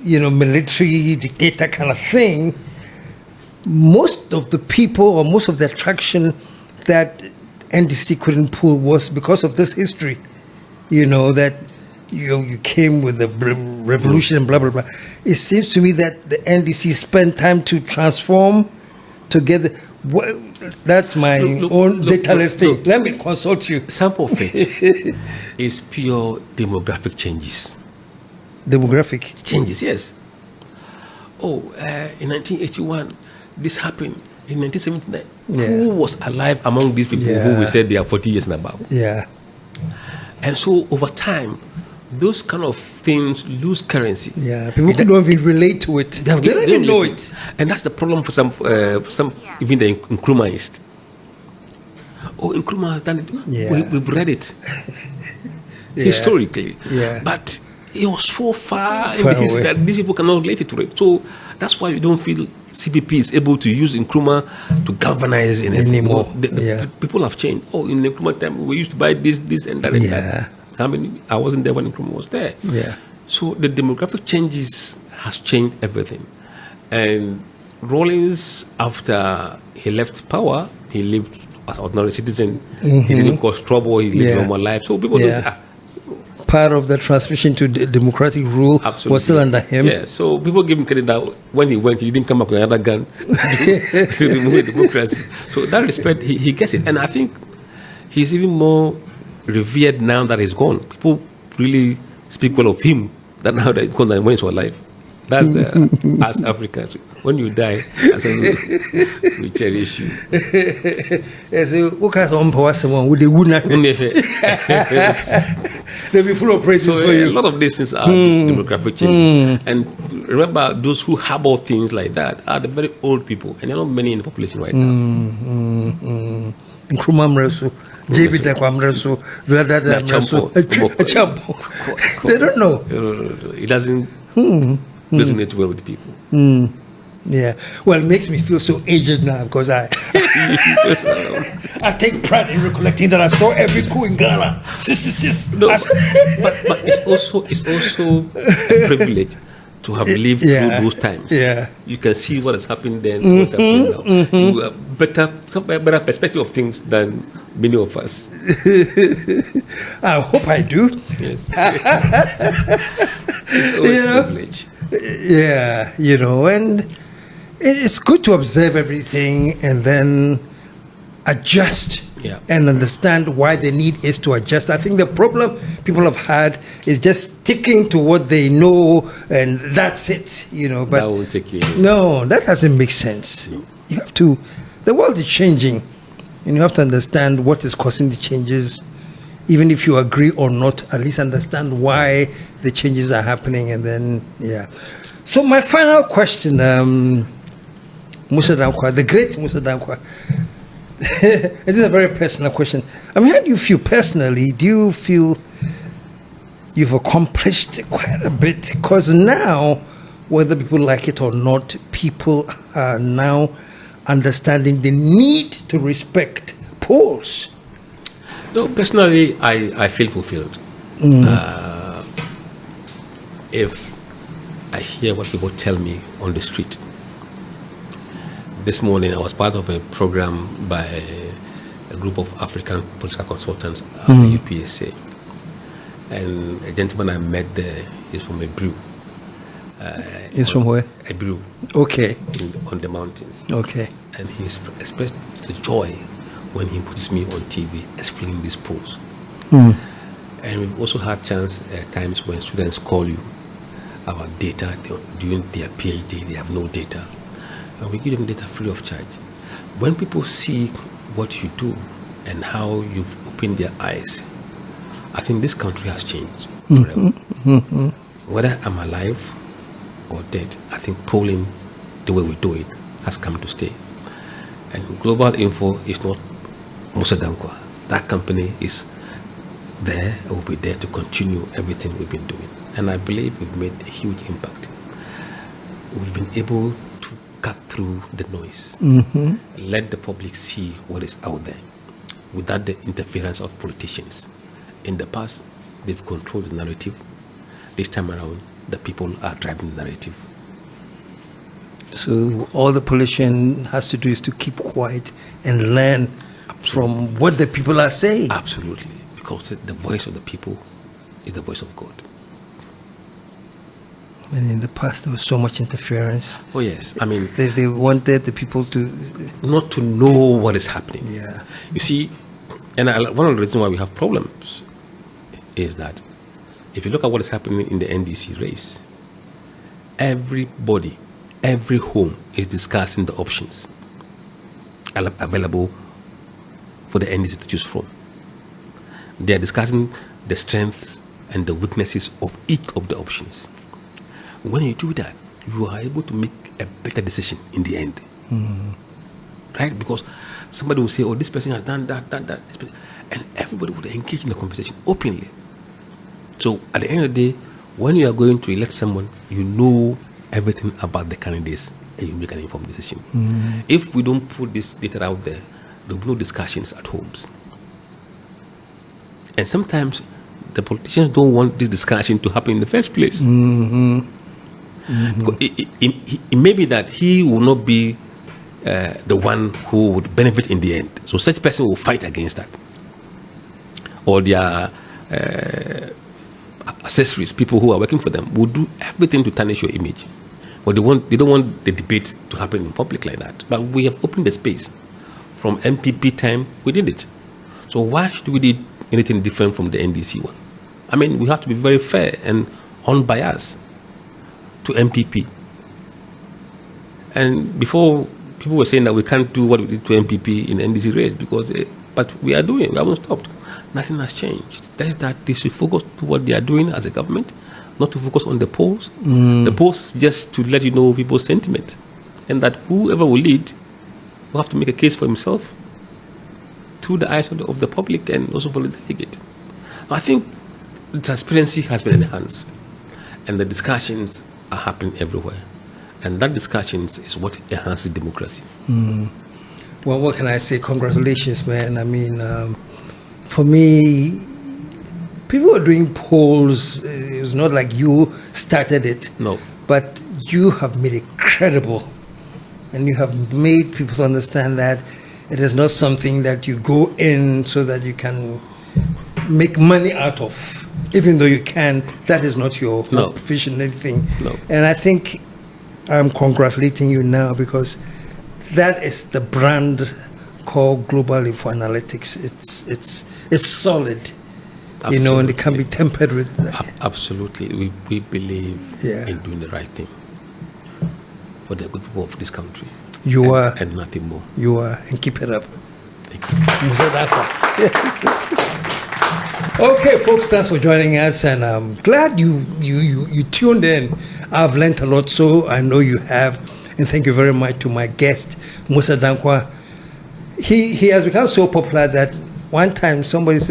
military dictator kind of thing. Most of the people, or most of the attraction that NDC couldn't pull, was because of this history. That you came with the revolution and blah blah blah. It seems to me that the NDC spent time to transform together. That's my own dataless thing. Let me consult you.
Some of it is pure demographic changes.
Demographic
changes, yes. In 1981, this happened. In 1979, who was alive among these people who we said they are 40 years and above?
Yeah.
And so over time, those kind of things lose currency.
Yeah, people don't even relate to it. They don't even know it.
And that's the problem for some even the Nkrumahist. Nkrumah has done it.
Yeah.
We've read it historically.
Yeah.
But it was so far in the history that these people cannot relate it to it. So that's why you don't feel CPP is able to use Nkrumah to galvanize in
anymore.
The people have changed. In Nkrumah time, we used to buy this and that and that. I wasn't there when Nkrumah was there.
Yeah.
So the demographic changes has changed everything. And Rawlings, after he left power, he lived as an ordinary citizen. He didn't cause trouble. He lived a normal life. So people don't say,
part of the transmission to democratic rule was still under him.
Yeah, so people give him credit that when he went, he didn't come up with another gun to remove democracy. So that respect, he gets it. And I think he's even more revered now that he's gone. People really speak well of him than now that he's gone than when he's alive. That's as Africans. When you die, that's when we cherish you.
They'll be full of praises for you.
A lot of these things are demographic changes. And remember, those who harbor things like that are the very old people, and there are not many in the population right now.
Nkrumah Mresu, JB Dankwah Mresu, they don't know.
It doesn't resonate well with people.
Yeah, well, it makes me feel so aged now because I take pride in recollecting that I saw every coup in Ghana.
No, but it's also a privilege to have lived through those times.
Yeah,
you can see what has happened then, what's happening now. You have better perspective of things than many of us.
I hope I do.
Yes, it's always a privilege.
Yeah, and it's good to observe everything and then adjust and understand why the need is to adjust. I think the problem people have had is just sticking to what they know and that's it, But
that won't take you.
No, that doesn't make sense.
No.
You have to. The world is changing, and you have to understand what is causing the changes. Even if you agree or not, at least understand why the changes are happening, and then So my final question, Musa Dankwah, the great Musa Dankwah. It is a very personal question. How do you feel personally? Do you feel you've accomplished quite a bit? Because now, whether people like it or not, people are now understanding the need to respect polls.
No, personally, I feel fulfilled. If I hear what people tell me on the street. This morning, I was part of a program by a group of African political consultants at the UPSA. And a gentleman I met there is from a brew.
He's from where?
A brew.
Okay.
On the mountains.
Okay.
And he expressed the joy when he puts me on TV explaining these polls. And we've also had times when students call you about data. During their PhD, they have no data. And we give them data free of charge. When people see what you do and how you've opened their eyes, I think this country has changed forever. Whether I'm alive or dead, I think polling, the way we do it, has come to stay. And Global Info is not Musa Dankwah. That company is there and will be there to continue everything we've been doing. And I believe we've made a huge impact. We've been able to cut through the noise, let the public see what is out there without the interference of politicians. In the past, they've controlled the narrative. This time around, the people are driving the narrative.
So all the politician has to do is to keep quiet and learn from what the people are saying.
Absolutely, because the voice of the people is the voice of God.
And in the past, there was so much interference.
Oh yes, I mean,
they wanted the people to
not to know what is happening.
Yeah.
You see, and one of the reasons why we have problems is that if you look at what is happening in the NDC race, everybody, every home is discussing the options available for the NDC to choose from. They are discussing the strengths and the weaknesses of each of the options. When you do that, you are able to make a better decision in the end. Right? Because somebody will say, oh, this person has done that. And everybody would engage in the conversation openly. So at the end of the day, when you are going to elect someone, you know everything about the candidates and you make an informed decision. If we don't put this data out there, there will be no discussions at homes. And sometimes the politicians don't want this discussion to happen in the first place. Because it may be that he will not be the one who would benefit in the end. So such a person will fight against that. Or their accessories, people who are working for them, will do everything to tarnish your image. But they don't want the debate to happen in public like that. But we have opened the space. From MPP time, we did it. So why should we do anything different from the NDC one? I mean, we have to be very fair and unbiased to MPP. And before, people were saying that we can't do what we did to MPP in the NDC race but we are doing. We haven't stopped. Nothing has changed. That's that they should focus to what they are doing as a government, not to focus on the polls. The polls just to let you know people's sentiment, and that whoever will lead will have to make a case for himself through the eyes of the public and also for the delegate. I think the transparency has been enhanced, and the discussions are happening everywhere, and that discussions is what enhances democracy.
Well, what can I say? Congratulations, man. I mean, for me, people are doing polls. It's not like you started it.
No.
But you have made it credible. And you have made people understand that it is not something that you go in so that you can make money out of. Even though you can, that is not your profession, anything.
No.
And I think I'm congratulating you now because that is the brand call Global Info Analytics. It's solid, you know, and it can be tempered with.
Absolutely, we believe
Yeah.
in doing the right thing for the good people of this country.
You are,
and nothing more.
you are, and keep it up.
Thank you.
Musa Dankwah. Okay, folks, thanks for joining us, and I'm glad you tuned in. I've learned a lot, so I know you have, and thank you very much to my guest, Musa Dankwah. He has become so popular that one time somebody said,